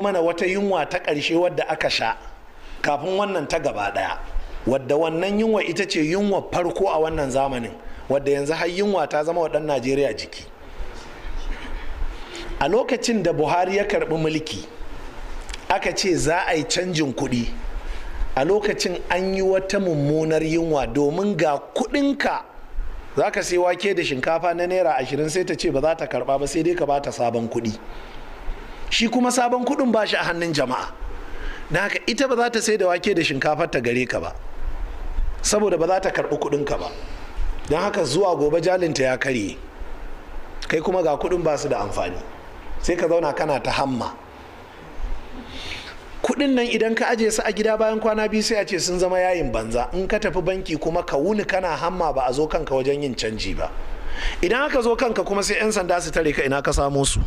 mana wata yunwa ta ƙarshe wadda aka sha kafin wannan ta gaba ɗaya, wadda wannan yunwa ita ce yunwa farko a wannan zamanin, wadda yanzu har yunwa ta zama wa ɗan Najeriya jiki. A lokacin da Buhari ya karɓi mulki aka ce za a yi canjin kuɗi, a lokacin an yi wata mummunar yunwa, domin ga kuɗinka za ka sai wake da shinkafa na naira 20 sai ta ce ba za ta karɓa ba, sai dai ka ba ta sabon kuɗi. Shi kuma sabon kuɗin ba shi a hannun jama'a, na haka ita ba za ta sai da wake da shinkafar ta gare ka ba saboda ba za ta karɓi kuɗinka ba, don haka zuwa gobe jalinta ya karye, kai kuma ga kuɗin ba su da amfani, sai ka zauna kana ta hamma. Kuɗin nan idan ka aje su a gida bayan kwana biyu sai a ce sun zama yayin banza, in ka tafi banki kuma ka wuni kana hamma ba a zo kanka wajen yin canji ba. Idan aka zo kanka kuma sai 'yan sanda su tare ka, ina ka samo su.